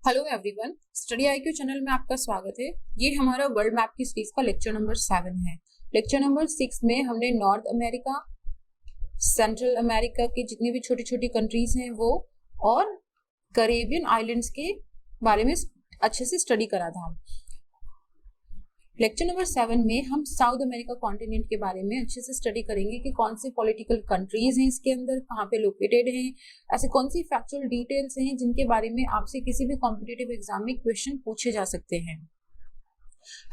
Hello everyone, study IQ channel में आपका स्वागत है। ये हमारा वर्ल्ड मैप की सीरीज का लेक्चर नंबर 7 है। लेक्चर नंबर 6 में हमने नॉर्थ अमेरिका, सेंट्रल अमेरिका की जितनी भी छोटी छोटी कंट्रीज हैं वो और कैरेबियन आइलैंड्स के बारे में अच्छे से स्टडी करा था। लेक्चर नंबर 7 में हम साउथ अमेरिका कॉन्टिनेंट के बारे में अच्छे से स्टडी करेंगे कि कौन सी पॉलिटिकल कंट्रीज हैं इसके अंदर, कहाँ पे लोकेटेड हैं, ऐसे कौन सी फैक्चुअल डिटेल्स हैं जिनके बारे में आपसे किसी भी कॉम्पिटिटिव एग्जाम में क्वेश्चन पूछे जा सकते हैं।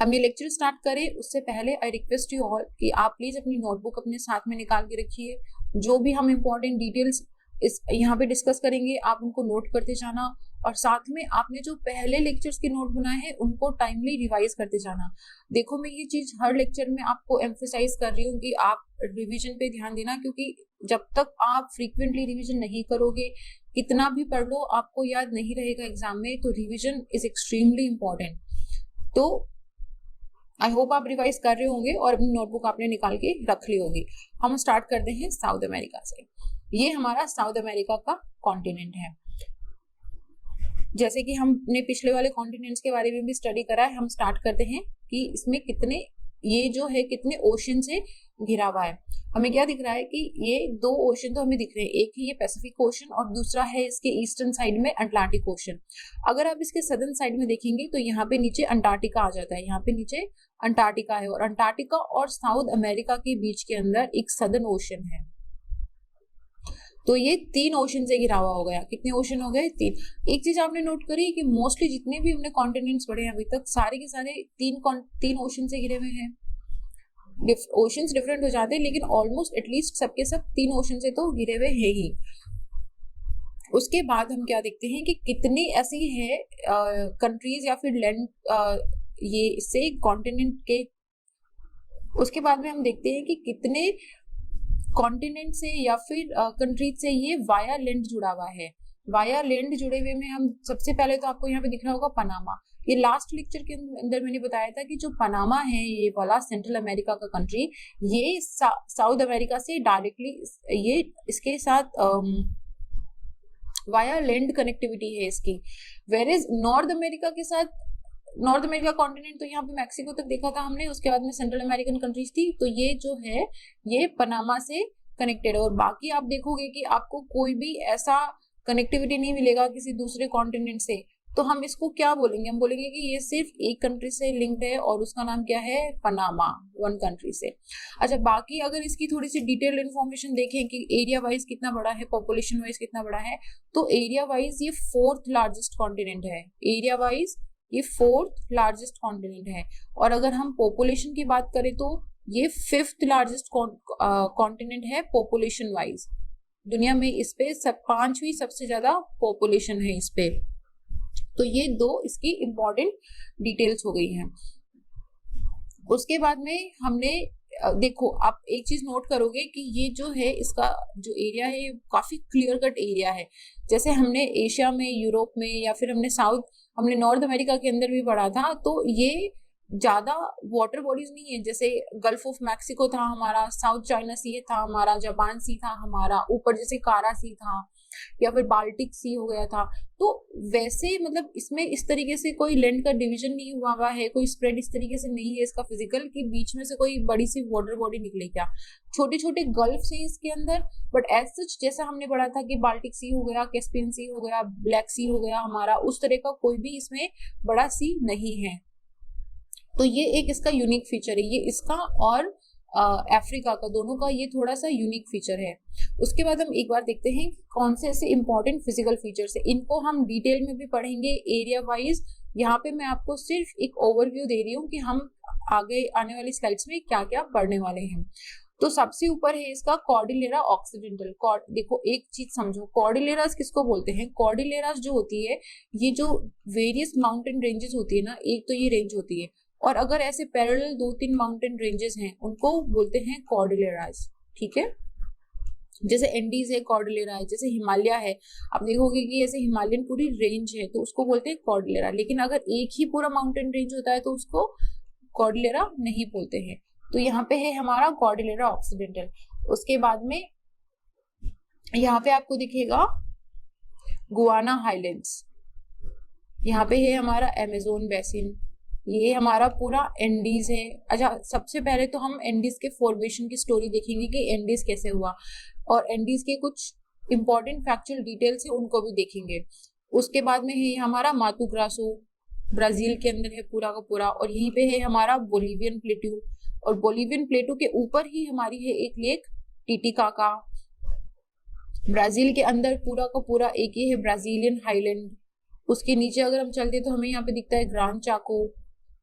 हम ये लेक्चर स्टार्ट करें उससे पहले आई रिक्वेस्ट यू ऑल कि आप प्लीज अपनी नोटबुक अपने साथ में निकाल के रखिए। जो भी हम इम्पोर्टेंट डिटेल्स इस यहाँ पे डिस्कस करेंगे आप उनको नोट करते जाना, और साथ में आपने जो पहले लेक्चर्स के नोट बनाए हैं उनको टाइमली रिवाइज करते जाना। देखो, मैं ये चीज हर लेक्चर में आपको एम्फेसाइज कर रही हूँ कि आप रिवीजन पे ध्यान देना, क्योंकि जब तक आप फ्रीक्वेंटली रिवीजन नहीं करोगे, कितना भी पढ़ लो, आपको याद नहीं रहेगा एग्जाम में। तो रिवीजन इज एक्सट्रीमली इम्पोर्टेंट। तो आई होप आप रिवाइज कर रहे होंगे और अपनी नोटबुक आपने निकाल के रख ली होगी। हम स्टार्ट करते हैं साउथ अमेरिका से। ये हमारा साउथ अमेरिका का कॉन्टिनेंट है। जैसे कि हमने पिछले वाले कॉन्टिनेंट्स के बारे में भी स्टडी करा है, हम स्टार्ट करते हैं कि इसमें कितने, ये जो है कितने ओशन से घिरा हुआ है। हमें क्या दिख रहा है कि ये दो ओशन तो हमें दिख रहे हैं, एक है ये पैसिफिक ओशन और दूसरा है इसके ईस्टर्न साइड में अटलांटिक ओशन। अगर आप इसके सदर्न साइड में देखेंगे तो यहाँ पे नीचे अंटार्कटिका आ जाता है, यहाँ पे नीचे अंटार्कटिका है, और अंटार्कटिका और साउथ अमेरिका के बीच के अंदर एक सदर्न ओशन है। तो ये 3 ओशन से घिरा हुआ हो गया। कितने ओशन हो गए? 3। एक चीज आपने नोट करी कि मोस्टली जितने भी हमने कॉन्टिनेंट्स पढ़े हैं अभी तक, सारे के सारे 3 ओशन से घिरे हुए हैं। ओशंस डिफरेंट हो जाते हैं लेकिन ऑलमोस्ट एटलीस्ट सबके सब 3 ओशन से तो घिरे हुए हैं ही। उसके बाद हम क्या देखते हैं कि कितनी ऐसी है कंट्रीज या फिर लैंड ये इससे कॉन्टिनेंट के। उसके बाद में हम देखते हैं कि कितने कॉन्टिनेंट से या फिर कंट्रीज से ये वाया लैंड जुड़ा हुआ है। वाया लैंड जुड़े हुए में हम सबसे पहले तो आपको यहाँ पे दिख रहा होगा पनामा। ये लास्ट लेक्चर के अंदर मैंने बताया था कि जो पनामा है ये वाला सेंट्रल अमेरिका का कंट्री, ये साउथ अमेरिका से डायरेक्टली ये इसके साथ वाया लैंड कनेक्टिविटी है इसकी। वेयर इज नॉर्थ अमेरिका के साथ, नॉर्थ अमेरिका कॉन्टिनेंट तो यहाँ पे मैक्सिको तक देखा था हमने, उसके बाद में सेंट्रल अमेरिकन कंट्रीज थी। तो ये जो है ये पनामा से कनेक्टेड है, और बाकी आप देखोगे कि आपको कोई भी ऐसा कनेक्टिविटी नहीं मिलेगा किसी दूसरे कॉन्टिनेंट से। तो हम इसको क्या बोलेंगे? हम बोलेंगे कि ये सिर्फ एक कंट्री से लिंक्ड है और उसका नाम क्या है? पनामा, वन कंट्री से। अच्छा, बाकी अगर इसकी थोड़ी सी डिटेल्ड इन्फॉर्मेशन देखें कि एरिया वाइज कितना बड़ा है, पॉपुलेशन वाइज कितना बड़ा है, तो एरिया वाइज ये 4th लार्जेस्ट कॉन्टिनेंट है। एरिया वाइज ये 4th लार्जेस्ट कॉन्टिनेंट है। और अगर हम पॉपुलेशन की बात करें तो ये 5th लार्जेस्ट कॉन्टिनेंट है पॉपुलेशन वाइज। दुनिया में इस पे 5वीं सबसे ज्यादा पॉपुलेशन है इस पे। तो ये 2 इसकी इंपॉर्टेंट डिटेल्स हो गई हैं। उसके बाद में हमने देखो, आप एक चीज नोट करोगे कि ये जो है इसका जो एरिया है ये काफी क्लियर कट एरिया है। जैसे हमने एशिया में, यूरोप में, या फिर हमने नॉर्थ अमेरिका के अंदर भी पढ़ा था, तो ये ज्यादा वाटर बॉडीज नहीं है। जैसे गल्फ ऑफ मैक्सिको था हमारा, साउथ चाइना सी था हमारा, जापान सी था हमारा, ऊपर जैसे कारा सी था, या फिर बाल्टिक सी हो गया था। तो वैसे मतलब इसमें इस तरीके से कोई लैंड का डिवीजन नहीं हुआ है, कोई स्प्रेड इस तरीके से नहीं है इसका फिजिकल कि बीच में से कोई बड़ी सी वाटर बॉडी निकले। क्या छोटे छोटे गल्फ से इसके अंदर, बट एज सच जैसा हमने पढ़ा था कि बाल्टिक सी हो गया, कैस्पियन सी हो गया, ब्लैक सी हो गया हमारा, उस तरह का कोई भी इसमें बड़ा सी नहीं है। तो ये एक इसका यूनिक फीचर है, ये इसका और अफ्रीका का, दोनों का ये थोड़ा सा यूनिक फीचर है। उसके बाद हम एक बार देखते हैं कि कौन से ऐसे इंपॉर्टेंट फिजिकल फीचर्स है। इनको हम डिटेल में भी पढ़ेंगे एरिया वाइज। यहाँ पे मैं आपको सिर्फ एक ओवरव्यू दे रही हूँ कि हम आगे आने वाली स्लाइड्स में क्या क्या पढ़ने वाले हैं। तो सबसे ऊपर है इसका कॉर्डिलेरा ऑक्सीडेंटल। देखो एक चीज समझो, कॉर्डिलेरास किसको बोलते हैं? कॉर्डिलेरास जो होती है, ये जो वेरियस माउंटेन रेंजेस होती है ना, एक तो ये रेंज होती है, और अगर ऐसे पैरेलल 2-3 माउंटेन रेंजेस हैं उनको बोलते हैं कॉर्डिलेरास। ठीक है, जैसे एंडीज है कॉर्डिलेरा है, जैसे हिमालय है, आप देखोगे कि ऐसे हिमालयन पूरी रेंज है तो उसको बोलते हैं कॉर्डिलेरा। लेकिन अगर एक ही पूरा माउंटेन रेंज होता है तो उसको कॉर्डिलेरा नहीं बोलते हैं। तो यहाँ पे है हमारा कॉर्डिलेरा ऑक्सीडेंटल। उसके बाद में यहाँ पे आपको दिखेगा गुआना हाईलैंड्स। यहाँ पे है हमारा अमेजोन बेसिन, ये हमारा पूरा एंडीज है। अच्छा, सबसे पहले तो हम एंडीज के फॉर्मेशन की स्टोरी देखेंगे कि एंडीज कैसे हुआ, और एंडीज के कुछ इंपॉर्टेंट फैक्चुअल डिटेल्स है उनको भी देखेंगे। उसके बाद में है हमारा मातू ग्रासो, ब्राजील के अंदर है पूरा का पूरा, और यहीं पे है हमारा बोलिवियन प्लेटू, और बोलिवियन प्लेटू के ऊपर ही हमारी है एक लेक टिटिकाका। ब्राजील के अंदर पूरा का पूरा एक ही है ब्राजीलियन हाईलैंड। उसके नीचे अगर हम चलते तो हमें यहाँ पे दिखता है ग्रान चाको।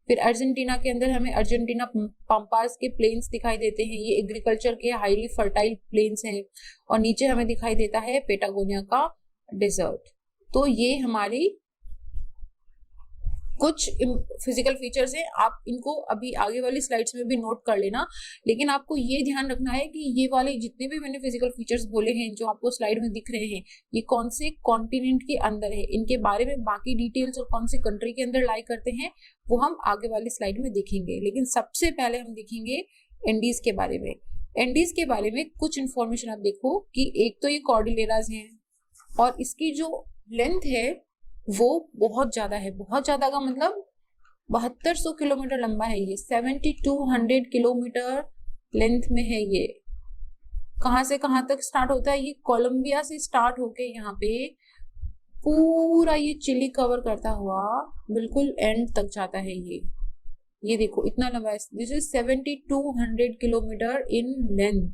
फिर अर्जेंटीना के अंदर हमें अर्जेंटीना पंपास के प्लेन्स दिखाई देते हैं, ये एग्रीकल्चर के हाईली फर्टाइल प्लेन्स हैं। और नीचे हमें दिखाई देता है पेटागोनिया का डेजर्ट। तो ये हमारी कुछ फिजिकल फीचर्स हैं, आप इनको अभी आगे वाली स्लाइड्स में भी नोट कर लेना। लेकिन आपको ये ध्यान रखना है कि ये वाले जितने भी मैंने फिजिकल फीचर्स बोले हैं जो आपको स्लाइड में दिख रहे हैं, ये कौन से कॉन्टिनेंट के अंदर है, इनके बारे में बाकी डिटेल्स और कौन सी कंट्री के अंदर लाई करते हैं वो हम आगे वाली स्लाइड में देखेंगे। लेकिन सबसे पहले हम देखेंगे एंडीज के बारे में। एंडीज के बारे में कुछ इंफॉर्मेशन आप देखो कि एक तो ये कॉर्डिलेराज हैं, और इसकी जो लेंथ है वो बहुत ज्यादा है। बहुत ज्यादा का मतलब 7200 किलोमीटर लंबा है ये, 7200 किलोमीटर लेंथ में है ये। कहां से कहां तक स्टार्ट होता है, ये कोलंबिया से स्टार्ट होके यहाँ पे पूरा ये चिली कवर करता हुआ बिल्कुल एंड तक जाता है ये देखो इतना लंबा है। This is 7200 kilometre in length.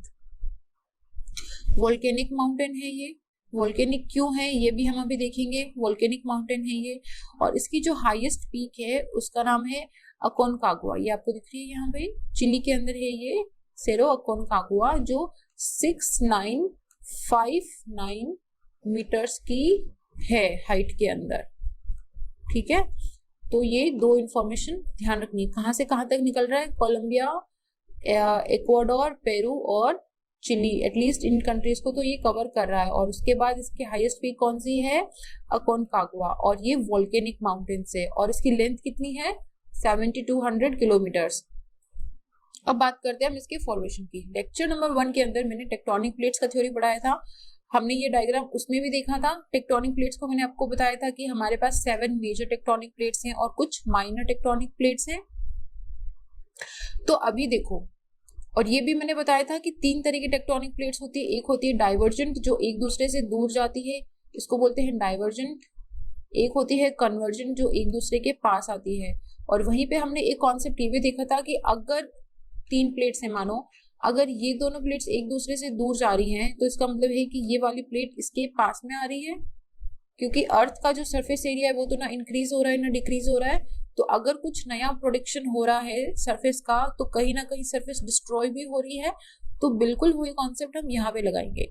Volcanic mountain है ये। वोल्केनिक क्यों है ये भी हम अभी देखेंगे। वोल्केनिक माउंटेन है ये, और इसकी जो हाईएस्ट पीक है उसका नाम है अकोनकागुआ। ये आपको दिख रही है यहाँ पे, चिली के अंदर है ये सेरो अकोनकागुआ, जो 6959 मीटर्स की है हाइट के अंदर। ठीक है, तो ये दो इंफॉर्मेशन ध्यान रखनी है। कहाँ से कहाँ तक निकल रहा है, कोलंबिया, इक्वाडोर, पेरू और चिली, एटलीस्ट इन कंट्रीज को तो ये कवर कर रहा है। और उसके बाद इसकी हाईएस्ट पीक कौन सी है, अकोनकागुआ, और ये वोल्केनिक माउंटेन से, और इसकी लेंथ कितनी है 7200 किलोमीटर्स। अब बात करते हैं हम इसके फॉर्मेशन की। लेक्चर नंबर 1 के अंदर मैंने टेक्टोनिक प्लेट्स का थ्योरी पढ़ाया था, हमने ये डायग्राम उसमें भी देखा था। टेक्टोनिक प्लेट्स को मैंने आपको बताया था कि हमारे पास 7 मेजर टेक्टोनिक प्लेट्स हैं और कुछ माइनर टेक्टोनिक प्लेट्स हैं। तो अभी देखो, और ये भी मैंने बताया था कि 3 तरह की टेक्टोनिक प्लेट्स होती है। एक होती है डाइवर्जेंट, जो एक दूसरे से दूर जाती है, इसको बोलते हैं डाइवर्जेंट। एक होती है कन्वर्जेंट, जो एक दूसरे के पास आती है। और वहीं पे हमने एक कॉन्सेप्ट ये भी देखा था कि अगर 3 प्लेट्स हैं, मानो अगर ये दोनों प्लेट्स एक दूसरे से दूर जा रही हैं, तो इसका मतलब है कि ये वाली प्लेट इसके पास में आ रही है, क्योंकि अर्थ का जो सरफेस एरिया है वो तो ना इंक्रीज हो रहा है ना डिक्रीज हो रहा है। तो अगर कुछ नया प्रोडक्शन हो रहा है सरफेस का, तो कहीं ना कहीं सरफेस डिस्ट्रॉय भी हो रही है। तो बिल्कुल वही कॉन्सेप्ट हम यहाँ पे लगाएंगे।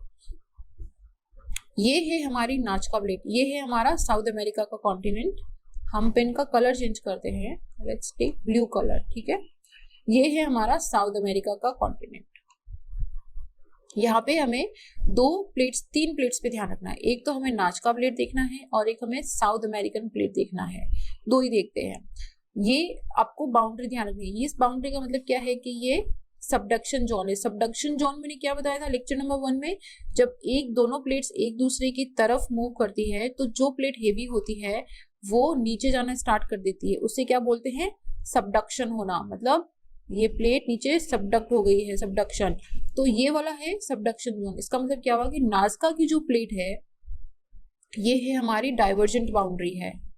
ये है हमारी नाजका प्लेट, ये है हमारा साउथ अमेरिका का कॉन्टिनेंट। हम पेन का कलर चेंज करते हैं, लेट्स टेक ब्लू कलर। ठीक है, ये है हमारा साउथ अमेरिका का कॉन्टिनेंट। यहाँ पे हमें 3 प्लेट्स पे ध्यान रखना है। एक तो हमें नाजका प्लेट देखना है और एक हमें साउथ अमेरिकन प्लेट देखना है, 2 ही देखते हैं। ये आपको बाउंड्री ध्यान रखनी है। इस बाउंड्री का मतलब क्या है कि ये सबडक्शन जोन है। सबडक्शन जोन मैंने क्या बताया था लेक्चर नंबर 1 में, जब दोनों प्लेट्स एक दूसरे की तरफ मूव करती है तो जो प्लेट हेवी होती है वो नीचे जाना स्टार्ट कर देती है, उससे क्या बोलते हैं, सबडक्शन होना। मतलब ये प्लेट नीचे सबडक्ट हो गई है, सबडक्शन। तो ये वाला है सबडक्शन जोन। इसका मतलब क्या हुआ कि नाजका की जो प्लेट है ये है हमारी डाइवर्जेंट बाउंड्री है।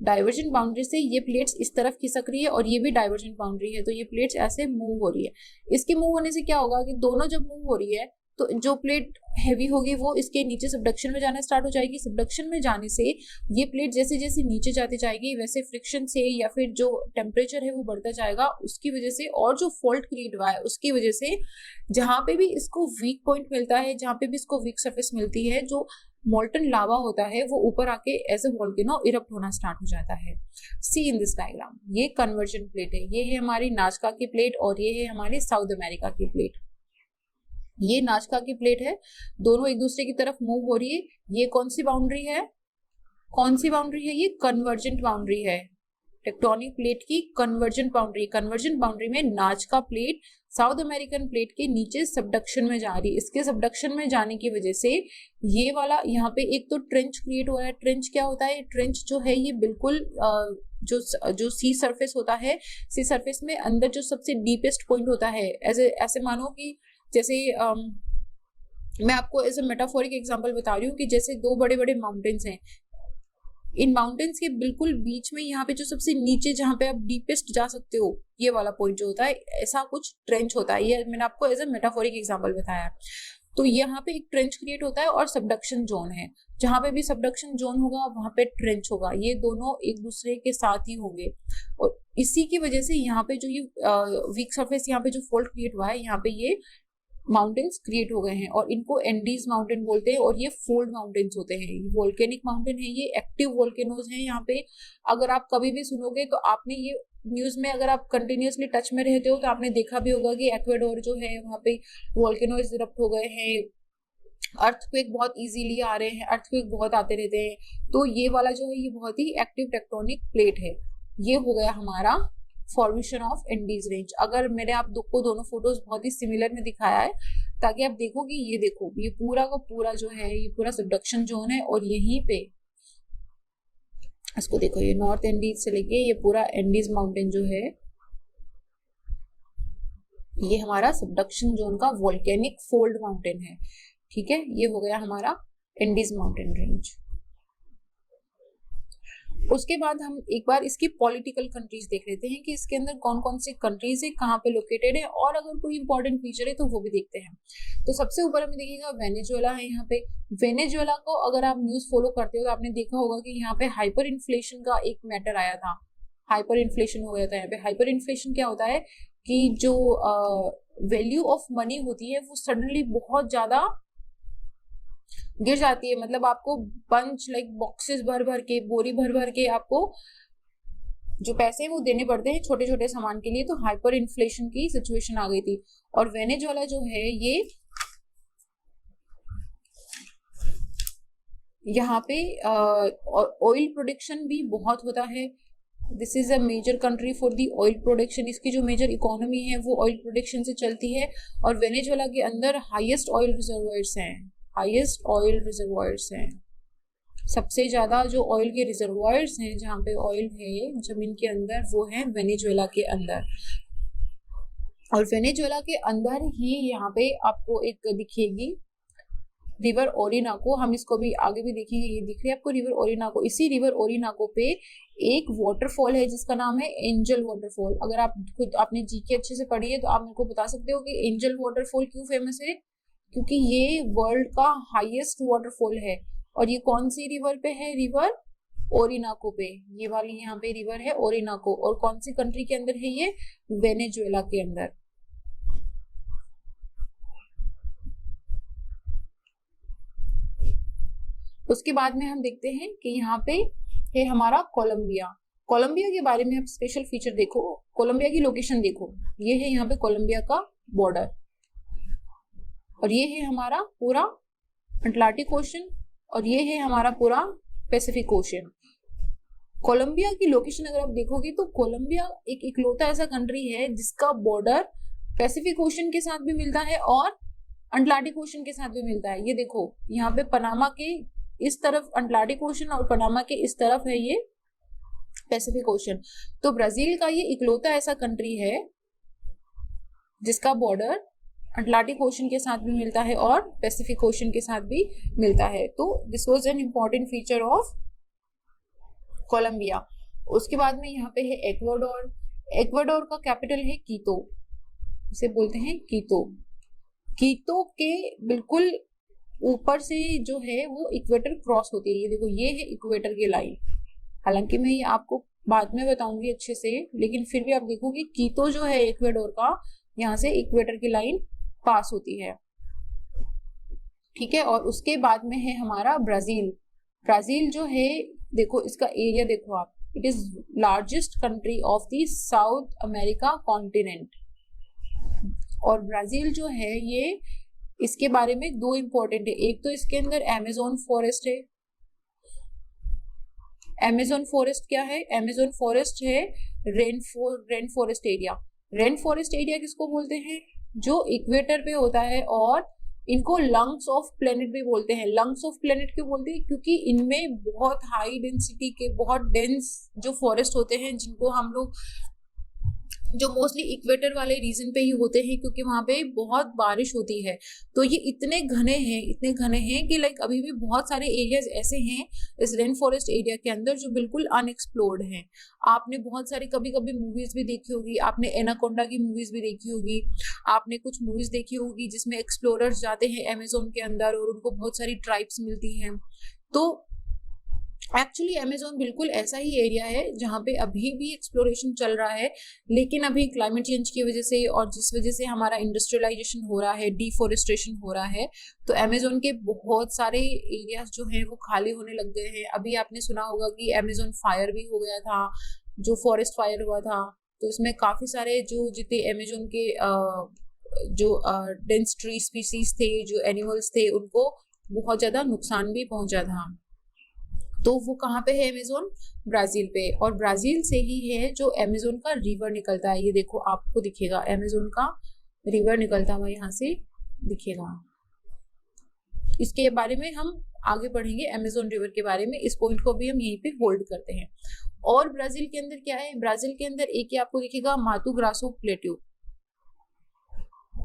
डाइवर्जेंट बाउंड्री से ये प्लेट्स इस तरफ खिसक रही है और ये भी डाइवर्जेंट बाउंड्री है, तो ये प्लेट्स ऐसे मूव हो रही है। इसके मूव होने से क्या होगा कि दोनों जब मूव हो रही है तो जो प्लेट हैवी होगी वो इसके नीचे सबडक्शन में जाना स्टार्ट हो जाएगी। सबडक्शन में जाने से ये प्लेट जैसे जैसे नीचे जाती जाएगी वैसे फ्रिक्शन से या फिर जो टेम्परेचर है वो बढ़ता जाएगा, उसकी वजह से, और जो फॉल्ट क्रिएट हुआ है उसकी वजह से जहां पे भी इसको वीक पॉइंट मिलता है, जहां पे भी इसको वीक सरफेस मिलती है, जो मोल्टन लावा होता है वो ऊपर आके एज ए वोल्केनो इरप्ट होना स्टार्ट हो जाता है। सी इन दिस डायग्राम, ये कन्वर्जन प्लेट है। ये है हमारी नाजका की प्लेट और ये है हमारी साउथ अमेरिका की प्लेट। ये नाजका की प्लेट है, दोनों एक दूसरे की तरफ मूव हो रही है। ये कौन सी बाउंड्री है, कौन सी बाउंड्री है, ये कन्वर्जेंट बाउंड्री है। टेक्टोनिक प्लेट की कन्वर्जेंट बाउंड्री। कन्वर्जेंट बाउंड्री में नाजका प्लेट साउथ अमेरिकन प्लेट के नीचे सबडक्शन में जा रही है। इसके सबडक्शन में जाने की वजह से ये वाला यहाँ पे एक तो ट्रेंच क्रिएट हो रहा है। ट्रेंच क्या होता है? ट्रेंच जो है ये बिल्कुल जो सी सरफेस होता है, सी सरफेस में अंदर जो सबसे डीपेस्ट पॉइंट होता है, ऐसे मानो कि जैसे मैं आपको एज ए मेटाफोरिक एग्जांपल बता रही हूँ कि जैसे दो बड़े बड़े माउंटेन्स हैं, इन माउंटेन्स के बिल्कुल बीच में यहाँ पे जो सबसे नीचे जहाँ पे आप डीपेस्ट जा सकते हो, ये वाला पॉइंट जो होता है, ऐसा कुछ ट्रेंच होता है। ये मैंने आपको एज ए मेटाफोरिक एग्जांपल बताया। तो यहाँ पे एक ट्रेंच क्रिएट होता है और सबडक्शन जोन है। जहाँ पे भी सबडक्शन जोन होगा वहां पे ट्रेंच होगा। ये दोनों एक दूसरे के साथ ही होंगे और इसी की वजह से यहाँ पे जो ये वीक सरफेस, यहाँ पे जो फोल्ड क्रिएट हुआ है, यहाँ पे ये माउंटेन्स क्रिएट हो गए हैं और इनको एंडीज माउंटेन बोलते हैं। और ये फोल्ड माउंटेन्स होते हैं, ये वोल्केनिक माउंटेन है, ये एक्टिव वोल्केनोज हैं। यहाँ पे अगर आप कभी भी सुनोगे तो आपने ये न्यूज में, अगर आप कंटिन्यूअसली टच में रहते हो तो आपने देखा भी होगा कि एक्वेडोर जो है वहाँ पे वोल्केनोज इरप्ट हो गए हैं, अर्थक्वेक बहुत इजीली आ रहे हैं, अर्थक्वेक बहुत आते रहते हैं। तो ये वाला जो है ये बहुत ही एक्टिव टेक्टोनिक प्लेट है। ये हो गया हमारा फॉर्मेशन ऑफ एंडीज रेंज। अगर मैंने आप को दोनों फोटोज बहुत ही सिमिलर में दिखाया है ताकि आप देखो कि ये देखो, ये पूरा का पूरा जो है ये पूरा सबडक्शन जोन है और यहीं पे इसको देखो, ये नॉर्थ एंडीज से लेके ये पूरा एंडीज माउंटेन जो है ये हमारा सबडक्शन जोन का वोल्केनिक फोल्ड माउंटेन है। ठीक है, ये हो गया हमारा एंडीज माउंटेन रेंज। उसके बाद हम एक बार इसकी पॉलिटिकल कंट्रीज देख लेते हैं कि इसके अंदर कौन कौन सी कंट्रीज है, कहाँ पे लोकेटेड है और अगर कोई इंपॉर्टेंट फीचर है तो वो भी देखते हैं। तो सबसे ऊपर हमें देखिएगा वेनेजुएला है। यहाँ पे वेनेजुएला को अगर आप न्यूज फॉलो करते हो तो आपने देखा होगा कि यहाँ पे हाइपर इन्फ्लेशन का एक मैटर आया था, हाइपर इन्फ्लेशन हो गया था। यहाँ पे हाइपर इन्फ्लेशन क्या होता है कि जो वैल्यू ऑफ मनी होती है वो सडनली बहुत ज्यादा गिर जाती है। मतलब आपको बंच लाइक बॉक्सेस भर भर के, बोरी भर भर के आपको जो पैसे हैं वो देने पड़ते हैं छोटे छोटे सामान के लिए। तो हाइपर इन्फ्लेशन की सिचुएशन आ गई थी और वेनेजुएला जो है ये यहाँ पे ऑयल प्रोडक्शन भी बहुत होता है। This is a major country for the oil production. इसकी जो मेजर इकोनॉमी है वो ऑयल प्रोडक्शन से चलती है और वेनेजुएला के अंदर हाईएस्ट ऑयल रिजर्वायर्स हैं, हाईएस्ट ऑयल रिजर्वायर्स हैं। सबसे ज्यादा जो ऑयल के रिजर्वायर्स हैं जहाँ पे ऑयल है जमीन के अंदर वो है वेनेजुएला के अंदर। और वेनेजुएला के अंदर ही यहाँ पे आपको एक दिखेगी रिवर ओरिनाको। हम इसको भी आगे भी देखेंगे। ये दिख रही है आपको रिवर ओरिनाको। इसी रिवर ओरिनाको पे एक वाटरफॉल है जिसका नाम है एंजल वाटरफॉल। अगर आप खुद आपने जीके अच्छे से पढ़ी है तो आप मेरे को बता सकते हो कि एंजल वाटरफॉल क्यों फेमस है। क्योंकि ये वर्ल्ड का हाईएस्ट वाटरफॉल है और ये कौन सी रिवर पे है? रिवर ओरिनाको पे। ये वाली यहाँ पे रिवर है ओरिनाको। और कौन सी कंट्री के अंदर है ये? वेनेजुएला के अंदर। उसके बाद में हम देखते हैं कि यहाँ पे है हमारा कोलंबिया। कोलंबिया के बारे में आप स्पेशल फीचर देखो, कोलंबिया की लोकेशन देखो। ये है यहाँ पे कोलंबिया का बॉर्डर और ये है हमारा पूरा अटलांटिक ओशन और ये है हमारा पूरा पैसिफिक ओशन। कोलंबिया की लोकेशन अगर आप देखोगे तो कोलंबिया एक इकलौता ऐसा कंट्री है जिसका बॉर्डर पैसिफिक ओशन के साथ भी मिलता है और अटलांटिक ओशन के साथ भी मिलता है। ये देखो, यहाँ पे पनामा के इस तरफ अटलांटिक ओशन और पनामा के इस तरफ है ये पैसिफिक ओशन। तो ब्राजील का ये इकलौता ऐसा कंट्री है जिसका बॉर्डर अटलांटिक ओशन के साथ भी मिलता है और पैसिफिक ओशन के साथ भी मिलता है। तो this was an important feature of Colombia. उसके बाद में यहाँ पे है एक्वाडोर। एक्वाडोर का कैपिटल है कीतो, इसे बोलते हैं कीतो। कीतो के बिल्कुल ऊपर से जो है वो इक्वेटर क्रॉस होती है। ये देखो, ये है इक्वेटर की लाइन। हालांकि मैं ये आपको बाद में बताऊंगी अच्छे से, लेकिन फिर भी आप देखोगे कीतो जो है इक्वेडोर का, यहाँ से इक्वेटर की लाइन पास होती है। ठीक है, और उसके बाद में है हमारा ब्राजील। ब्राजील जो है देखो, इसका एरिया देखो आप, it is largest country of the south America continent. और ब्राजील जो है ये, इसके बारे में दो इंपॉर्टेंट है। एक तो इसके अंदर अमेज़न फॉरेस्ट है। अमेज़न फॉरेस्ट क्या है? अमेज़न फॉरेस्ट है rain forest area. Rain forest area किसको बोलते हैं? जो इक्वेटर पे होता है, और इनको लंग्स ऑफ प्लेनेट भी बोलते हैं। लंग्स ऑफ प्लेनेट क्यों बोलते हैं? क्योंकि इनमें बहुत हाई डेंसिटी के, बहुत डेंस जो फॉरेस्ट होते हैं, जिनको हम लोग, जो मोस्टली इक्वेटर वाले रीजन पे ही होते हैं, क्योंकि वहां पे बहुत बारिश होती है। तो ये इतने घने हैं कि लाइक अभी भी बहुत सारे एरियाज ऐसे हैं इस रेन फॉरेस्ट एरिया के अंदर जो बिल्कुल अनएक्सप्लोर्ड हैं। आपने बहुत सारी कभी कभी मूवीज भी देखी होगी, आपने एनाकोंडा की मूवीज भी देखी होगी, आपने कुछ मूवीज देखी होगी जिसमें एक्सप्लोरर्स जाते हैं अमेजोन के अंदर और उनको बहुत सारी ट्राइब्स मिलती हैं। तो एक्चुअली अमेजोन बिल्कुल ऐसा ही एरिया है जहाँ पे अभी भी एक्सप्लोरेशन चल रहा है, लेकिन अभी क्लाइमेट चेंज की वजह से और जिस वजह से हमारा इंडस्ट्रियलाइजेशन हो रहा है, डिफोरेस्टेशन हो रहा है, तो अमेजोन के बहुत सारे एरियाज जो हैं वो खाली होने लग गए हैं। अभी आपने सुना होगा कि अमेजोन फायर भी हो गया था, जो फॉरेस्ट फायर हुआ था। तो इसमें काफी सारे जो जितने अमेजोन के जो डेंस ट्री स्पीसीज थे, जो एनिमल्स थे, उनको बहुत ज्यादा नुकसान भी पहुंचा था। तो वो कहाँ पे है अमेजोन? ब्राजील पे। और ब्राजील से ही है जो अमेजोन का रिवर निकलता है। ये देखो आपको दिखेगा अमेजोन का रिवर निकलता हुआ यहाँ से दिखेगा। इसके बारे में हम आगे पढ़ेंगे, अमेजोन रिवर के बारे में। इस पॉइंट को भी हम यहीं पे होल्ड करते हैं। और ब्राजील के अंदर क्या है? ब्राजील के अंदर एक ही आपको दिखेगा मातू ग्रासो प्लेट्यू।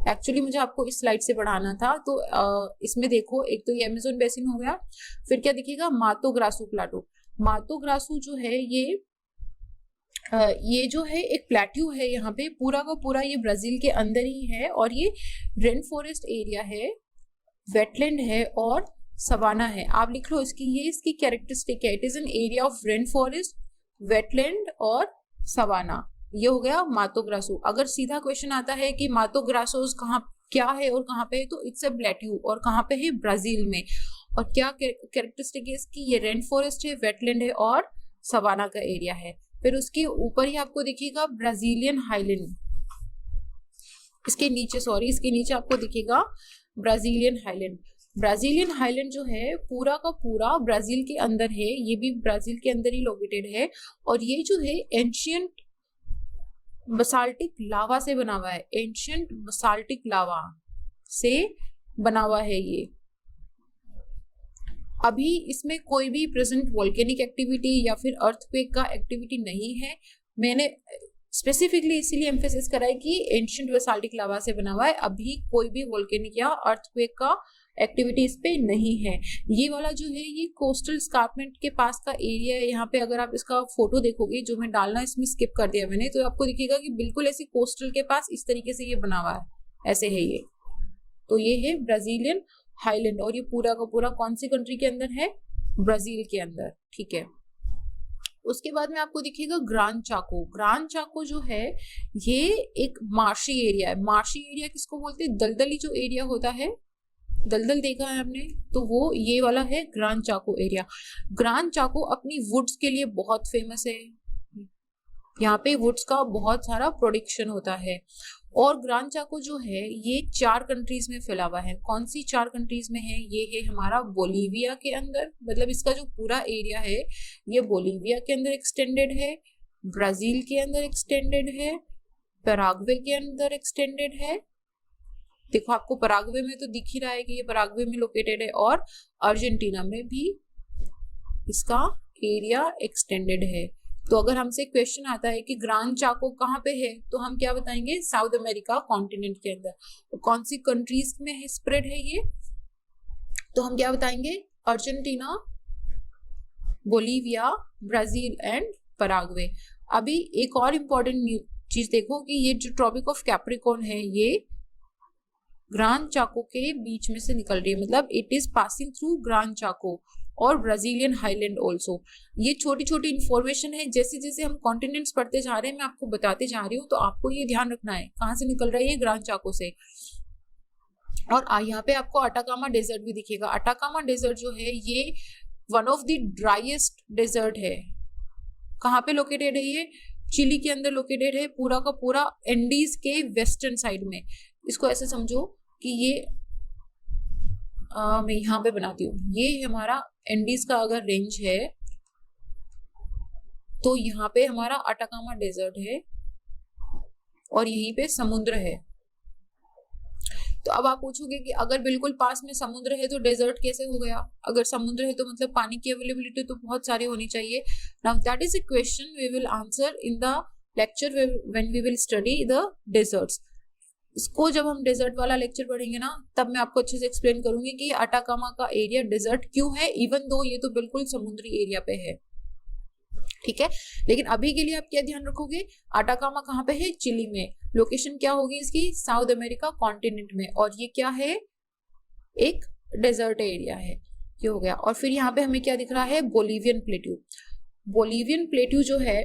एक्चुअली मुझे आपको इस स्लाइड से पढ़ाना था, तो इसमें देखो, एक तो ये अमेजोन बेसिन हो गया, फिर क्या दिखेगा? मातो ग्रासू प्लाटो। मातो ग्रासू जो है ये जो है एक प्लेट्यू है, यहाँ पे पूरा का पूरा ये ब्राजील के अंदर ही है, और ये रेन फॉरेस्ट एरिया है, वेटलैंड है और सवाना है। आप लिख लो इसकी कैरेक्टरिस्टिक है। It is an area of rain forest, wetland और सवाना। ये हो गया मातो ग्रासो। अगर सीधा क्वेश्चन आता है कि मातो ग्रासोस कहाँ क्या है और कहाँ पे है, तो इट्स अ प्लेट्यू, और कहाँ पे है? ब्राजील में। और क्या कैरेक्टरिस्टिक है इसकी? ये रेन फॉरेस्ट है, वेटलैंड है और सवाना का एरिया है। फिर उसके ऊपर ही आपको दिखेगा ब्राजीलियन हाईलैंड। इसके नीचे आपको दिखेगा ब्राजीलियन हाईलैंड। ब्राजीलियन हाईलैंड जो है पूरा का पूरा ब्राजील के अंदर है, ये भी ब्राजील के अंदर ही लोकेटेड है। और ये जो है एंशियंट बसाल्टिक लावा से बना हुआ है, एंशियंट बसाल्टिक लावा से बना हुआ है ये। अभी इसमें कोई भी प्रेजेंट वोल्केनिक एक्टिविटी या फिर अर्थक्वेक का एक्टिविटी नहीं है। मैंने स्पेसिफिकली इसीलिए एम्फेसिस करा है कि एंशियंट बेसाल्टिक लावा से बना हुआ है। अभी कोई भी वोल्केनिक या अर्थक्वेक का एक्टिविटी इस पे नहीं है। ये वाला जो है ये कोस्टल स्कार्पमेंट के पास का एरिया है। यहाँ पे अगर आप इसका फोटो देखोगे, जो मैं डालना इसमें स्किप कर दिया मैंने, तो आपको दिखेगा कि बिल्कुल ऐसी कोस्टल के पास इस तरीके से ये बना हुआ है, ऐसे है ये। तो ये है ब्राजीलियन हाईलैंड, और ये पूरा का पूरा कौन सी कंट्री के अंदर है? ब्राजील के अंदर, ठीक है। उसके बाद में आपको दिखेगा ग्रान चाको। ग्रान चाको जो है ये एक मार्शी एरिया है। मार्शी एरिया किसको बोलते हैं? दलदली जो एरिया होता है, दलदल देखा है आपने, तो वो ये वाला है ग्रान चाको एरिया। ग्रान चाको अपनी वुड्स के लिए बहुत फेमस है। यहाँ पे वुड्स का बहुत सारा प्रोडक्शन होता है। और ग्रान चाको जो है ये 4 कंट्रीज में फैला हुआ है। कौन सी 4 कंट्रीज में है? ये है हमारा बोलीविया के अंदर, मतलब इसका जो पूरा एरिया है ये बोलीविया के अंदर एक्सटेंडेड है, ब्राजील के अंदर एक्सटेंडेड है, पैराग्वे के अंदर एक्सटेंडेड है। देखो आपको पराग्वे में तो दिख ही रहा है कि ये पराग्वे में लोकेटेड है, और अर्जेंटीना में भी इसका एरिया एक्सटेंडेड है। तो अगर हमसे क्वेश्चन आता है कि ग्रान चाको कहाँ पे है, तो हम क्या बताएंगे? साउथ अमेरिका कॉन्टिनेंट के अंदर। तो कौन सी कंट्रीज में स्प्रेड है ये? तो हम क्या बताएंगे? Argentina, Bolivia, Brazil and Paraguay. अभी एक और इम्पोर्टेंट चीज देखो कि ये जो ट्रॉपिक ऑफ कैप्रिकॉर्न है ये ग्रान चाको के बीच में से निकल रही है, मतलब it is passing through Gran Chaco और ब्राजीलियन हाईलैंड ऑल्सो। ये छोटी छोटी इंफॉर्मेशन है, जैसे जैसे हम कॉन्टिनेंट्स पढ़ते जा रहे हैं मैं आपको बताते जा रही हूँ, तो आपको ये ध्यान रखना है कहाँ से निकल रहा है ये ग्रान चाको से। और यहाँ पे आपको अटाकामा डेजर्ट भी दिखेगा। अटाकामा डेजर्ट जो है ये one of the driest desert है। कहाँ पे लोकेटेड है ये? चिली के अंदर लोकेटेड है, पूरा का पूरा एंडीज के वेस्टर्न साइड में। इसको ऐसे समझो कि ये मैं यहाँ पे बनाती हूँ, ये हमारा एंडीज का अगर रेंज है तो यहाँ पे हमारा अटाकामा डेजर्ट है, और यहीं पे समुद्र है। तो अब आप पूछोगे कि अगर बिल्कुल पास में समुद्र है तो डेजर्ट कैसे हो गया? अगर समुद्र है तो मतलब पानी की अवेलेबिलिटी तो बहुत सारी होनी चाहिए। Now that is a question we will answer in the lecture when we will study the deserts. इसको जब हम डेजर्ट वाला लेक्चर पढ़ेंगे ना, तब मैं आपको अच्छे से एक्सप्लेन करूंगी कि अटाकामा का एरिया डेजर्ट क्यों है, इवन दो ये तो बिल्कुल समुद्री एरिया पे है। ठीक है, लेकिन अभी के लिए आप क्या ध्यान रखोगे, अटाकामा कहाँ पे है? चिली में। लोकेशन क्या होगी इसकी? साउथ अमेरिका कॉन्टिनेंट में। और ये क्या है? एक डेजर्ट एरिया है। ये हो गया। और फिर यहाँ पे हमें क्या दिख रहा है? Bolivian plateau. बोलिवियन प्लेट्यू जो है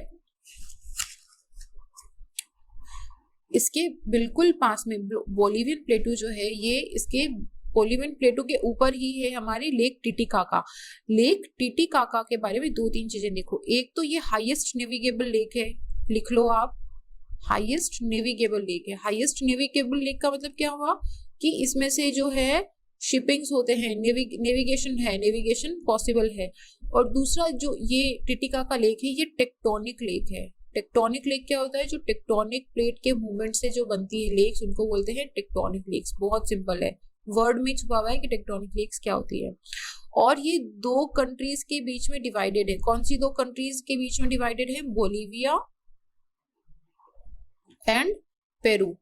इसके बिल्कुल पास में बोलिवियन प्लेट्यू जो है, ये इसके बोलिवियन प्लेटू के ऊपर ही है हमारी लेक टिटिकाका। लेक टिटिकाका के बारे में 2-3 चीजें देखो। एक तो ये हाईएस्ट नेविगेबल लेक है, लिख लो आप, हाईएस्ट नेविगेबल लेक है। हाईएस्ट नेविगेबल लेक का मतलब क्या हुआ कि इसमें से जो है शिपिंग्स होते हैं, नेविगेशन है, नेविगेशन पॉसिबल है। और दूसरा जो ये टिटिकाका लेक है, ये टेक्टोनिक लेक है। टेक्टोनिक लेक क्या होता है? जो टेक्टोनिक प्लेट के मूवमेंट से जो बनती है लेक्स, उनको बोलते हैं टेक्टोनिक लेक्स। बहुत सिंपल है, वर्ड में छुपा हुआ है कि टेक्टोनिक लेक्स क्या होती है। और ये 2 कंट्रीज के बीच में डिवाइडेड है। कौन सी 2 कंट्रीज के बीच में डिवाइडेड है? Bolivia and Peru.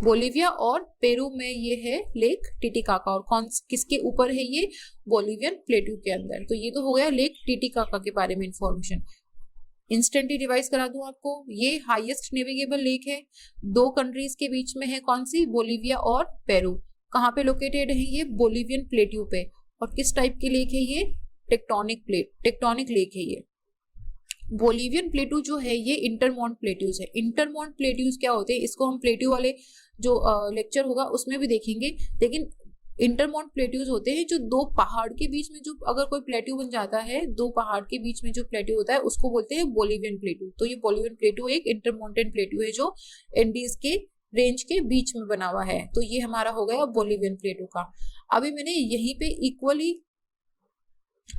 बोलिविया और पेरू में ये है लेक टिटिकाका। और किसके ऊपर है ये? बोलिवियन प्लेट्यू के अंदर। तो ये तो हो गया लेक टिटिकाका के बारे में इंफॉर्मेशन। इंस्टेंटली रिवाइज करा दूं आपको, ये हाईएस्ट नेविगेबल लेक है, 2 कंट्रीज के बीच में है। कौन सी? बोलिविया और पेरू। कहाँ पे लोकेटेड है ये? बोलिवियन प्लेट्यू पे। और किस टाइप की लेक है ये? टेक्टोनिक लेक है ये। बोलिवियन प्लेट्यू जो है ये इंटरमॉन्ट प्लेट्यूज है। इंटरमॉन्ट प्लेट्यूज क्या होते हैं, इसको हम प्लेट्यू वाले जो लेक्चर होगा उसमें भी देखेंगे। लेकिन इंटरमॉन्ट प्लेट्यूज होते हैं जो 2 पहाड़ के बीच में, जो अगर कोई प्लेट्यू बन जाता है, 2 पहाड़ के बीच में जो प्लेट्यू होता है उसको बोलते हैं बोलिवियन प्लेट्यू। तो ये बोलिवियन प्लेट्यू एक इंटरमॉन्टेन प्लेट्यू है जो एंडीज के रेंज के बीच में बना हुआ है। तो ये हमारा हो गया बोलिवियन प्लेट्यू का। अभी मैंने यहीं पे इक्वली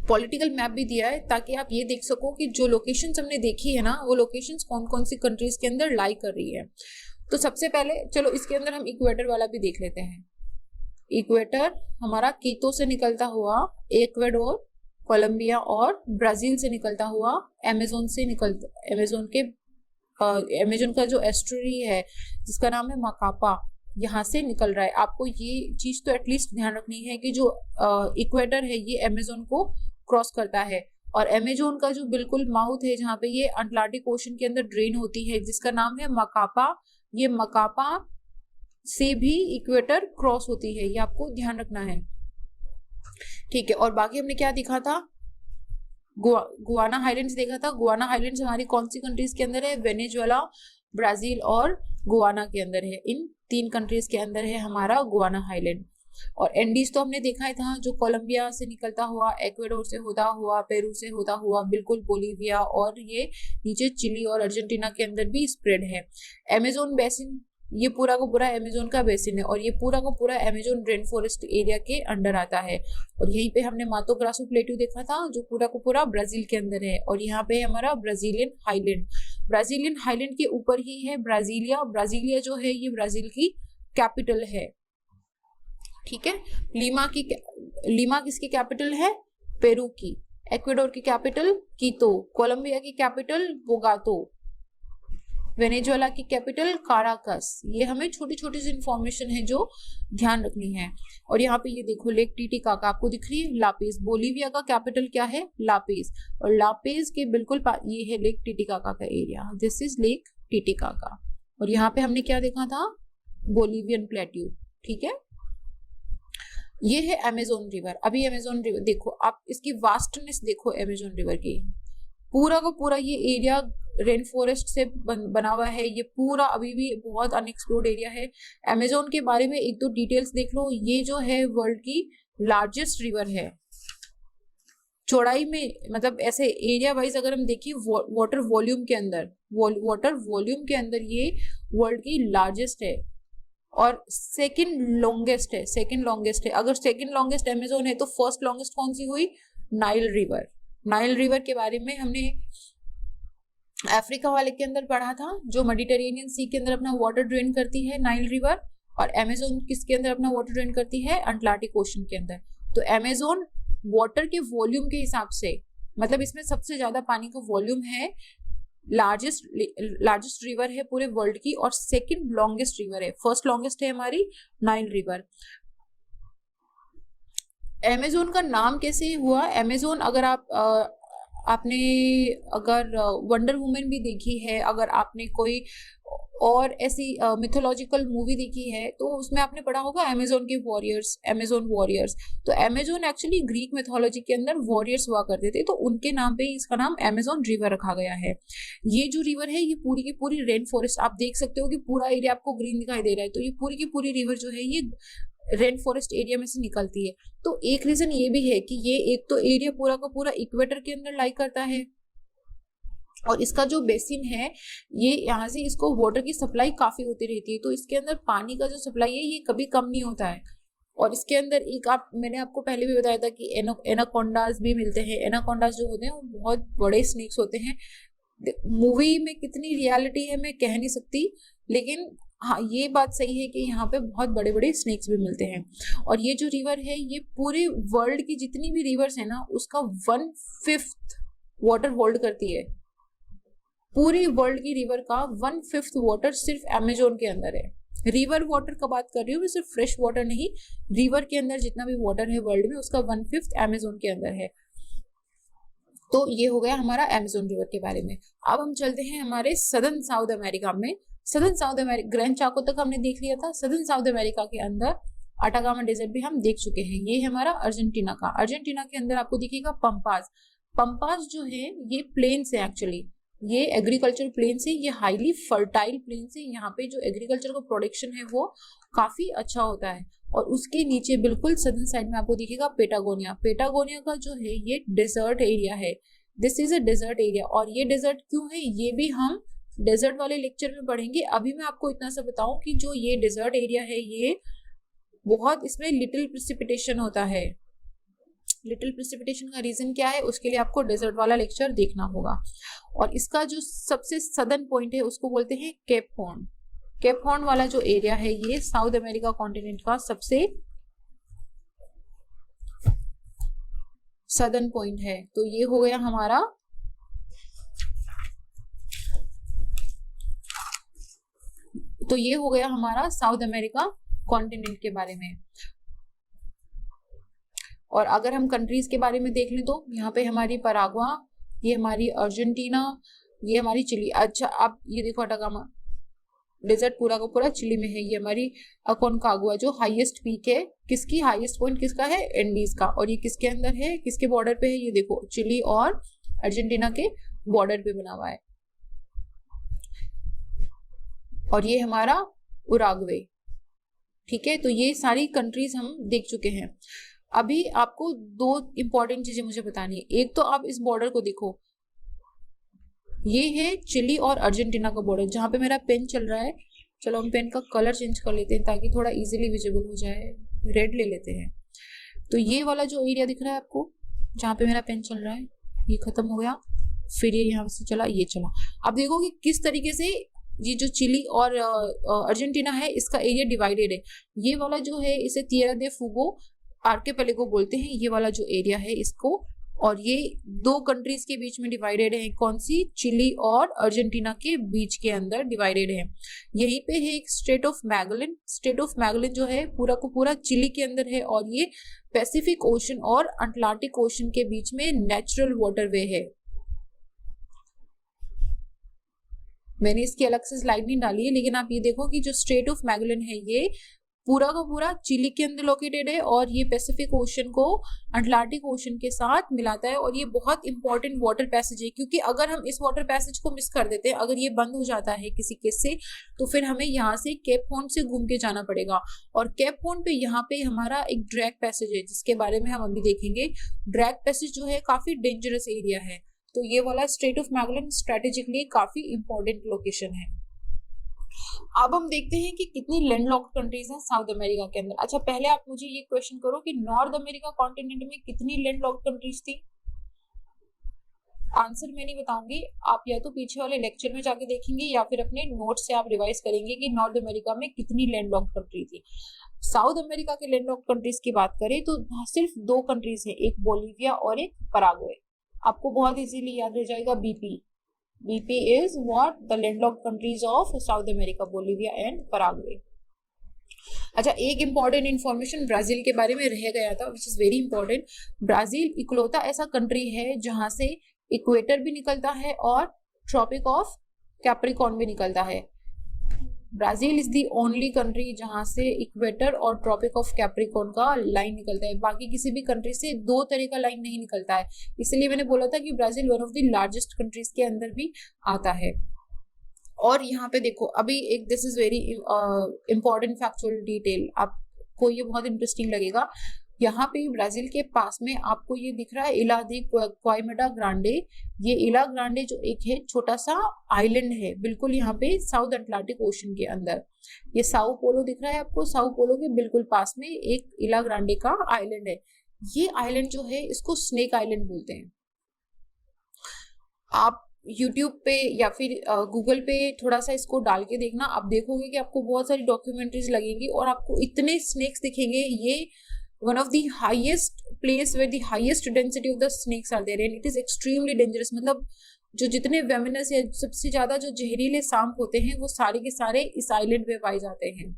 पॉलिटिकल मैप भी दिया है ताकि आप ये देख सको कि जो लोकेशंस हमने देखी है ना, वो लोकेशंस कौन कौन सी कंट्रीज के अंदर लाई कर रही है। तो सबसे पहले चलो इसके अंदर हम इक्वेटर वाला भी देख लेते हैं। इक्वेटर हमारा कीतो से निकलता हुआ इक्वाडोर, कोलंबिया और ब्राजील से निकलता हुआ अमेजोन से अमेजोन का जो एस्ट्री है जिसका नाम है मकापा, यहाँ से निकल रहा है। आपको ये चीज तो एटलीस्ट ध्यान रखनी है कि जो इक्वेटर है ये अमेजोन को क्रॉस करता है। और अमेजोन का जो बिल्कुल माउथ है जहाँ पे ये अटलांटिक ओशन के अंदर ड्रेन होती है, जिसका नाम है मकापा, ये मकापा से भी इक्वेटर क्रॉस होती है, ये आपको ध्यान रखना है। ठीक है, और बाकी हमने क्या देखा था? गुआना हाइलैंड्स देखा था। गुआना हाइलैंड्स हमारी कौन सी कंट्रीज के अंदर है? वेनेजुएला, ब्राजील और गुआना के अंदर है। इन 3 कंट्रीज के अंदर है हमारा गुआना हाइलैंड। और एंडीज तो हमने देखा ही था, जो कोलंबिया से निकलता हुआ, इक्वाडोर से होता हुआ, पेरू से होता हुआ, बिल्कुल बोलिविया और ये नीचे चिली और अर्जेंटीना के अंदर भी स्प्रेड है। अमेजोन बेसिन, ये पूरा का पूरा अमेजोन का बेसिन है और ये पूरा का पूरा अमेजोन रेन फॉरेस्ट एरिया के अंडर आता है। और यहीं पे हमने मातो ग्रासो प्लेट्यू देखा था जो पूरा का पूरा ब्राजील के अंदर है। और यहाँ पे हमारा ब्राजीलियन हाईलैंड, ब्राजीलियन हाईलैंड के ऊपर ही है ब्राजीलिया। ब्राजीलिया जो है ये ब्राजील की कैपिटल है। ठीक है, लीमा किसकी कैपिटल है? पेरू की। इक्वाडोर की कैपिटल कीतो, कोलंबिया की कैपिटल बोगातो, वेनेजुएला की कैपिटल काराकस। ये हमें छोटी छोटी सी इंफॉर्मेशन है जो ध्यान रखनी है। और यहाँ पे ये देखो लेक टिटिकाका आपको दिख रही है, लापेज। बोलिविया का कैपिटल क्या है? लापेज। और लापेज के बिल्कुल ये है लेक टिटिकाका का area, this is lake Titicaca. और यहाँ पे हमने क्या देखा था? Bolivian plateau. ठीक है, ये है अमेजोन रिवर। अभी अमेजोन रिवर देखो आप, इसकी वास्टनेस देखो अमेजोन रिवर की। पूरा का पूरा ये एरिया रेन फॉरेस्ट से बना हुआ है। ये पूरा अभी भी बहुत अनएक्सप्लोर्ड एरिया है। अमेजोन के बारे में 1-2 डिटेल्स देख लो। ये जो है वर्ल्ड की लार्जेस्ट रिवर है चौड़ाई में, मतलब ऐसे एरिया वाइज अगर हम देखें वाटर वॉल्यूम के अंदर ये वर्ल्ड की लार्जेस्ट है और सेकंड लॉन्गेस्ट है। अगर सेकंड लॉन्गेस्ट अमेजोन है तो फर्स्ट लॉन्गेस्ट कौन सी हुई? Nile river. नाइल रिवर के बारे में हमने अफ्रीका वाले के अंदर पढ़ा था, जो मेडिटेरेनियन सी के अंदर अपना वाटर ड्रेन करती है, नाइल रिवर, और अमेजोन किसके अंदर अपना वाटर ड्रेन करती है, अटलांटिक ओशन के अंदर। तो अमेजोन वाटर के वॉल्यूम के हिसाब से, मतलब इसमें सबसे ज्यादा पानी का वॉल्यूम है, लार्जेस्ट रिवर है पूरे वर्ल्ड की, और सेकंड लॉन्गेस्ट रिवर है। फर्स्ट लॉन्गेस्ट है हमारी नाइल रिवर। अमेजोन का नाम कैसे हुआ? अमेजोन, अगर आपने अगर वंडर वुमेन भी देखी है, अगर आपने कोई और ऐसी मिथोलॉजिकल मूवी देखी है, तो उसमें आपने पढ़ा होगा अमेजोन के वॉरियर्स, अमेजोन वॉरियर्स। तो अमेजोन एक्चुअली ग्रीक मिथोलॉजी के अंदर वॉरियर्स हुआ करते थे, तो उनके नाम पे ही इसका नाम अमेजोन रिवर रखा गया है। ये जो रिवर है, ये पूरी की पूरी रेन फॉरेस्ट, आप देख सकते हो कि पूरा एरिया आपको ग्रीन दिखाई दे रहा है, तो ये पूरी की पूरी रिवर जो है ये रेन फॉरेस्ट एरिया में से निकलती है। तो एक रीजन ये भी है कि ये एक तो एरिया पूरा का पूरा इक्वेटर के अंदर लाई करता है, और इसका जो बेसिन है, ये यहाँ से इसको वाटर की सप्लाई काफी होती रहती है, तो इसके अंदर पानी का जो सप्लाई है ये कभी कम नहीं होता है। और इसके अंदर एक मैंने आपको पहले भी बताया था कि एनाकोंडास भी मिलते हैं। एनाकोंडास जो होते हैं वो बहुत बड़े स्नेक्स होते हैं। मूवी में कितनी रियलिटी है मैं कह नहीं सकती, लेकिन हाँ ये बात सही है कि यहाँ पे बहुत बड़े बड़े स्नेक्स भी मिलते हैं। और ये जो रिवर है, ये पूरे वर्ल्ड की जितनी भी रिवर्स है ना, उसका 1/5 वाटर होल्ड करती है। पूरी वर्ल्ड की रिवर का 1/5 वाटर सिर्फ अमेजोन के अंदर है। रिवर वाटर का बात कर रही हूँ मैं, सिर्फ फ्रेश वाटर नहीं, रिवर के अंदर जितना भी वाटर है वर्ल्ड में, उसका 1/5 अमेजोन के अंदर है। तो ये हो गया हमारा अमेजोन रिवर के बारे में। अब हम चलते हैं हमारे सदर्न साउथ अमेरिका में। सदर्न साउथ अमेरिका, ग्रैंड चाको तक हमने देख लिया था। सदर्न साउथ अमेरिका के अंदर अटाकामा डेजर्ट भी हम देख चुके हैं। ये है हमारा अर्जेंटीना का। अर्जेंटीना के अंदर आपको दिखेगा पंपास। पंपास जो है ये प्लेन्स है, एक्चुअली ये एग्रीकल्चर प्लेन्स है, ये हाईली फर्टाइल प्लेन्स है। यहाँ पे जो एग्रीकल्चर का प्रोडक्शन है वो काफी अच्छा होता है। और उसके नीचे बिल्कुल सदर्न साइड में आपको दिखेगा पेटागोनिया। पेटागोनिया का जो है ये डेजर्ट एरिया है। This is a desert area. और ये डेजर्ट क्यों है ये भी हम डेजर्ट वाले लेक्चर में पढ़ेंगे। अभी मैं आपको इतना सा बताऊं कि जो ये डेजर्ट एरिया है, ये बहुत, इसमें लिटिल प्रेसिपिटेशन होता है। लिटिल प्रेसिपिटेशन का रीजन क्या है, उसके लिए आपको डेजर्ट वाला लेक्चर देखना होगा। और इसका जो सबसे सदर्न पॉइंट है उसको बोलते हैं केप हॉर्न। केप हॉर्न वाला जो एरिया है ये साउथ अमेरिका कॉन्टिनेंट का सबसे सदर्न पॉइंट है। तो ये हो गया हमारा साउथ अमेरिका कॉन्टिनेंट के बारे में। और अगर हम कंट्रीज के बारे में देख लें तो यहाँ पे हमारी पराग्वा, ये हमारी अर्जेंटीना, ये हमारी चिली। अच्छा अब ये देखो अटाकामा डेजर्ट पूरा का पूरा चिली में है। ये हमारी अकोनकागुआ जो हाईएस्ट पीक है, किसकी हाईएस्ट पॉइंट किसका है, एंडीज का। और ये किसके अंदर है, किसके बॉर्डर पे है, ये देखो चिली और अर्जेंटीना के बॉर्डर पे बना हुआ है। और ये हमारा उराग्वे। ठीक है, तो ये सारी कंट्रीज हम देख चुके हैं। अभी आपको दो इंपॉर्टेंट चीजें मुझे बतानी है। एक तो आप इस बॉर्डर को देखो, ये है चिली और अर्जेंटीना का बॉर्डर। जहां पे मेरा पेन चल रहा है, चलो हम पेन का कलर चेंज कर लेते हैं ताकि थोड़ा इजीली विजिबल हो जाए। रेड ले लेते हैं। तो ये वाला जो एरिया दिख रहा है आपको, जहां पे मेरा पेन चल रहा है, ये खत्म हो गया, फिर ये यहाँ से चला, ये चला। अब देखो कि किस तरीके से ये जो चिली और अर्जेंटीना है इसका एरिया डिवाइडेड है। ये वाला जो है इसे तिएरा दे फुगो आर्किपेलागो बोलते हैं, ये वाला जो एरिया है इसको। और ये दो कंट्रीज के बीच में डिवाइडेड है। कौन सी, चिली और अर्जेंटीना के बीच के अंदर डिवाइडेड है। यहीं पे है एक straight of Magellan. Straight of Magellan जो है पूरा को पूरा चिली के अंदर है, और ये पैसिफिक ओशन और अटलांटिक ओशन के बीच में नेचुरल वाटरवे है। मैंने इसकी अलग से स्लाइड नहीं डाली है, लेकिन आप ये देखो कि जो स्ट्रेट ऑफ मैगलन है ये पूरा का पूरा चिली के अंदर लोकेटेड है, और ये पैसिफिक ओशन को अटलांटिक ओशन के साथ मिलाता है। और ये बहुत इंपॉर्टेंट वाटर पैसेज है, क्योंकि अगर हम इस वाटर पैसेज को मिस कर देते हैं, अगर ये बंद हो जाता है किसी केस से, तो फिर हमें यहाँ से केप हॉर्न से घूम के जाना पड़ेगा। और केप हॉर्न पे यहाँ पे हमारा एक ड्रैग पैसेज है, जिसके बारे में हम अभी देखेंगे। ड्रैग पैसेज जो है काफी डेंजरस एरिया है। तो ये वाला स्ट्रेट ऑफ मैगलन स्ट्रेटेजिकली काफी इंपॉर्टेंट लोकेशन है। अब हम देखते हैं कि कितनी लैंडलॉक्ड कंट्रीज हैं साउथ अमेरिका के अंदर। अच्छा पहले आप मुझे ये क्वेश्चन करो कि नॉर्थ अमेरिका कॉन्टिनेंट में कितनी लैंडलॉक्ड कंट्रीज थी। आंसर मैं नहीं बताऊंगी, आप या तो पीछे वाले लेक्चर में जाके देखेंगे या फिर अपने नोट से आप रिवाइज करेंगे कि नॉर्थ अमेरिका में कितनी लैंडलॉक्ड कंट्री थी। साउथ अमेरिका के लैंडलॉक्ड कंट्रीज की बात करें तो सिर्फ 2 कंट्रीज है, एक बोलिविया और एक पराग्वे। आपको बहुत इजीली याद रह जाएगा BP. BP is what the landlocked countries of south America, Bolivia and Paraguay. अच्छा, एक इंपॉर्टेंट इन्फॉर्मेशन ब्राजील के बारे में रह गया था, which is very important. Brazil इकलौता ऐसा कंट्री है जहां से इक्वेटर भी निकलता है और ट्रॉपिक ऑफ कैप्रिकॉर्न भी निकलता है। Brazil is the only country जहां से इक्वेटर और ट्रॉपिक ऑफ कैप्रिकॉर्न का लाइन निकलता है। बाकी किसी भी कंट्री से 2 तरह का लाइन नहीं निकलता है, इसलिए मैंने बोला था कि Brazil one of the largest countries के अंदर भी आता है। और यहाँ पे देखो अभी एक, this is very important factual detail, आपको ये बहुत इंटरेस्टिंग लगेगा। यहाँ पे ब्राजील के पास में आपको ये दिख रहा है इला दी क्वाइमेटा ग्रांडे। ये इला ग्रांडे जो एक है छोटा सा आइलैंड है बिल्कुल यहाँ पे साउथ अटलांटिक ओशन के अंदर। ये साउ पोलो दिख रहा है आपको, साउ पोलो के बिल्कुल पास में एक इला ग्रांडे का आइलैंड है। ये आइलैंड जो है इसको स्नेक आइलैंड बोलते हैं। आप यूट्यूब पे या फिर गूगल पे थोड़ा सा इसको डाल के देखना, आप देखोगे कि आपको बहुत सारी डॉक्यूमेंट्रीज लगेंगी और आपको इतने स्नेक्स दिखेंगे। ये one of the highest place where the highest density of the snakes are there and it is extremely dangerous। मतलब जो जितने वेमिनस या सबसे ज्यादा जो जहरीले सांप होते हैं वो सारे के सारे इस आइलैंड पे पाए जाते हैं।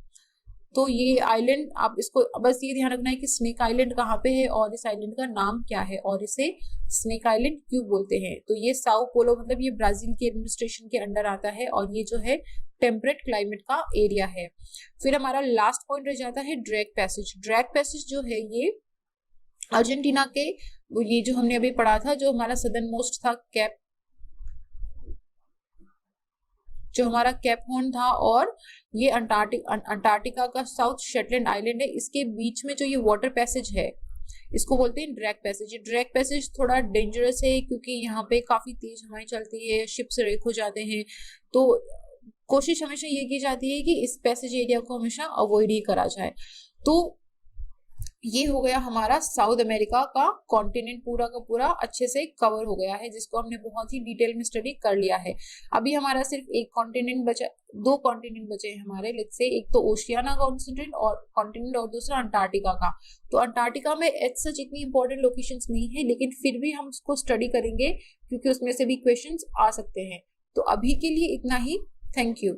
तो ये आइलैंड, आप इसको बस ये ध्यान रखना है कि स्नेक आइलैंड कहाँ पे है और इस आइलैंड का नाम क्या है और इसे स्नेक आइलैंड क्यों बोलते हैं। तो ये साओ पोलो मतलब ये ब्राजील के एडमिनिस्ट्रेशन के अंडर आता है और ये जो है टेम्परेट क्लाइमेट का एरिया है। फिर हमारा लास्ट पॉइंट रह जाता है ड्रैग पैसेज। ड्रैग पैसेज जो है ये अर्जेंटीना के, ये जो हमने अभी पढ़ा था, जो हमारा सदर्न मोस्ट था कैप, जो हमारा कैप हॉर्न था, और ये अंटार्कटिका का साउथ शेटलैंड आइलैंड है। इसके बीच में जो ये वाटर पैसेज है इसको बोलते हैं ड्रैग पैसेज। ये ड्रैग पैसेज थोड़ा डेंजरस है क्योंकि यहाँ पे काफी तेज हवाएं चलती है, शिप्स रेक हो जाते हैं। तो कोशिश हमेशा ये की जाती है कि इस पैसेज एरिया को हमेशा अवॉइड ही करा जाए। तो ये हो गया हमारा साउथ अमेरिका का कॉन्टिनेंट पूरा का पूरा अच्छे से कवर हो गया है, जिसको हमने बहुत ही डिटेल में स्टडी कर लिया है। अभी हमारा सिर्फ एक कॉन्टिनेंट बचा, 2 कॉन्टिनेंट बचे हैं हमारे, लेट्स से एक तो ओशियाना कॉन्टिनेंट और दूसरा अंटार्कटिका का। तो अंटार्कटिका में एज सच इतनी इंपॉर्टेंट लोकेशंस नहीं है, लेकिन फिर भी हम उसको स्टडी करेंगे क्योंकि उसमें से भी क्वेश्चंस आ सकते हैं। तो अभी के लिए इतना ही। Thank you.